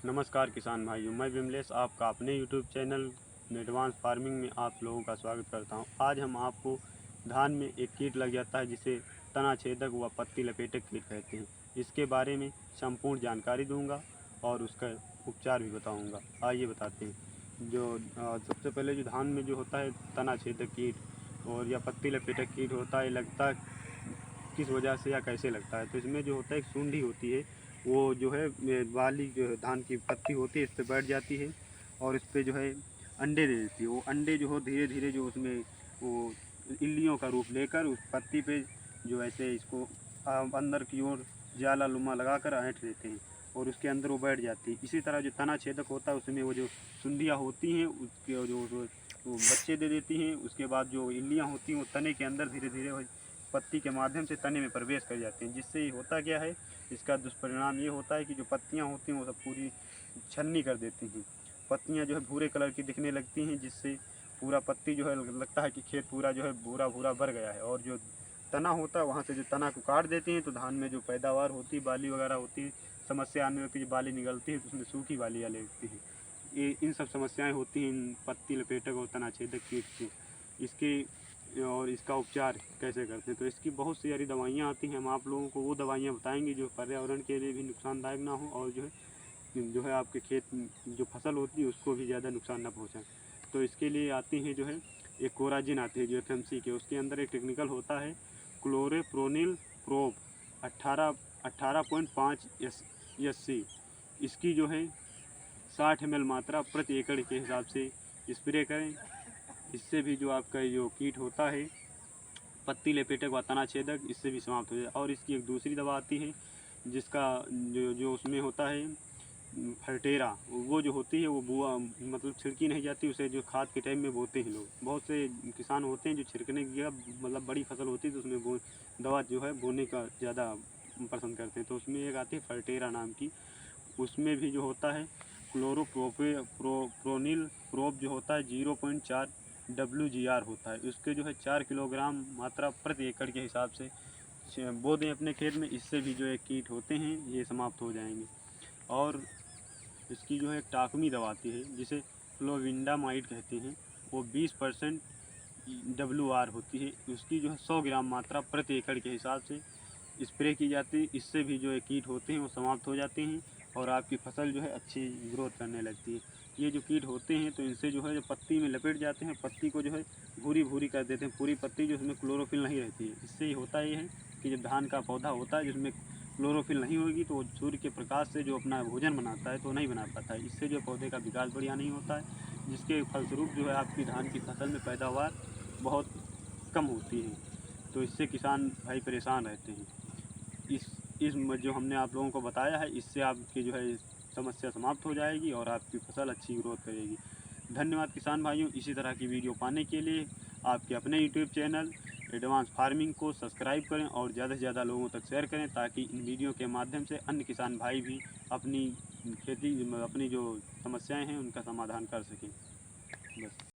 नमस्कार किसान भाइयों, मैं विमलेश आपका अपने यूट्यूब चैनल एडवांस फार्मिंग में आप लोगों का स्वागत करता हूं। आज हम आपको धान में एक कीट लग जाता है जिसे तना छेदक व पत्ती लपेटक कीट कहते हैं। इसके बारे में संपूर्ण जानकारी दूंगा और उसका उपचार भी बताऊंगा। आइए बताते हैं। सबसे पहले जो धान में जो होता है तना छेदक कीट और या पत्ती लपेटक कीट होता है, लगता किस वजह से या कैसे लगता है। तो इसमें जो होता है एक सूंडी होती है, वो जो है वाली जो है धान की पत्ती होती है, इस पर बैठ जाती है और इस पर जो है अंडे दे देती है। वो अंडे जो हो धीरे धीरे जो उसमें वो इल्लियों का रूप लेकर उस पत्ती पे जो ऐसे इसको अंदर की ओर जाला लुमा लगा कर ऐंठ देते हैं और उसके अंदर वो बैठ जाती है। इसी तरह जो तना छेदक होता है उसमें वो जो सुंडियाँ होती हैं उसके जो वो बच्चे दे देती हैं। उसके बाद जो इल्लियाँ होती हैं वो तने के अंदर धीरे धीरे पत्ती के माध्यम से तने में प्रवेश कर जाते हैं। जिससे होता क्या है, इसका दुष्परिणाम ये होता है कि जो पत्तियां होती हैं वो सब पूरी छन्नी कर देती हैं। पत्तियां जो है भूरे कलर की दिखने लगती हैं, जिससे पूरा पत्ती जो है लगता है कि खेत पूरा जो है भूरा भूरा भर गया है। और जो तना होता है वहाँ से जो तना को काट देते हैं तो धान में जो पैदावार होती है, बाली वगैरह होती है, समस्या आने लगती है। बाली निकलती है तो उसमें सूखी बालियाँ लगती हैं। ये इन सब समस्याएँ होती हैं इन पत्ती लपेटक और तना छेदक कीट से। और इसका उपचार कैसे करते हैं, तो इसकी बहुत सी सारी दवाइयाँ आती हैं। हम आप लोगों को वो दवाइयाँ बताएंगे जो पर्यावरण के लिए भी नुकसानदायक ना हो और जो है आपके खेत जो फसल होती है उसको भी ज़्यादा नुकसान ना पहुँचाए। तो इसके लिए आती हैं जो है एक कोराजिन आती है जो FMC के, उसके अंदर एक टेक्निकल होता है क्लोरेप्रोनिल प्रोब 18.5 SC। इसकी जो है 60 ml मात्रा प्रति एकड़ के हिसाब से स्प्रे करें। इससे भी जो आपका जो कीट होता है पत्ती लपेटक व तना छेदक, इससे भी समाप्त हो जाए। और इसकी एक दूसरी दवा आती है जिसका जो उसमें होता है फर्टेरा, वो जो होती है वो बुआ मतलब छिड़की नहीं जाती, उसे जो खाद के टाइम में बोते हैं लोग। बहुत से किसान होते हैं जो छिड़कने की मतलब बड़ी फसल होती है तो उसमें दवा जो है बोने का ज़्यादा पसंद करते हैं। तो उसमें एक आती है फर्टेरा नाम की, उसमें भी जो होता है क्लोरोप्रोनिल प्रोब जो होता है 0.4 WGR होता है। उसके जो है 4 किलोग्राम मात्रा प्रति एकड़ के हिसाब से बो दें अपने खेत में। इससे भी जो है कीट होते हैं ये समाप्त हो जाएंगे। और इसकी जो है एक टाकमी दवा आती है जिसे फ्लोविंडामाइड कहते हैं, वो 20% WR होती है। उसकी जो है 100 ग्राम मात्रा प्रति एकड़ के हिसाब से स्प्रे की जाती है। इससे भी जो है कीट होते हैं वो समाप्त हो जाते हैं और आपकी फसल जो है अच्छी ग्रोथ करने लगती है। ये जो कीट होते हैं तो इनसे जो है जो पत्ती में लपेट जाते हैं, पत्ती को जो है भूरी भूरी कर देते हैं, पूरी पत्ती जो उसमें क्लोरोफिल नहीं रहती है। इससे होता ये है कि जब धान का पौधा होता है जिसमें क्लोरोफिल नहीं होगी तो सूर्य के प्रकाश से जो अपना भोजन बनाता है तो नहीं बना पाता है। इससे जो पौधे का विकास बढ़िया नहीं होता है, जिसके फलस्वरूप जो है आपकी धान की फसल में पैदावार बहुत कम होती है। तो इससे किसान भाई परेशान रहते हैं। इस जो हमने आप लोगों को बताया है, इससे आपकी जो है समस्या समाप्त हो जाएगी और आपकी फसल अच्छी ग्रोथ करेगी। धन्यवाद किसान भाइयों। इसी तरह की वीडियो पाने के लिए आपके अपने यूट्यूब चैनल एडवांस फार्मिंग को सब्सक्राइब करें और ज़्यादा से ज़्यादा लोगों तक शेयर करें, ताकि इन वीडियो के माध्यम से अन्य किसान भाई भी अपनी खेती अपनी जो समस्याएं हैं उनका समाधान कर सकें। बस।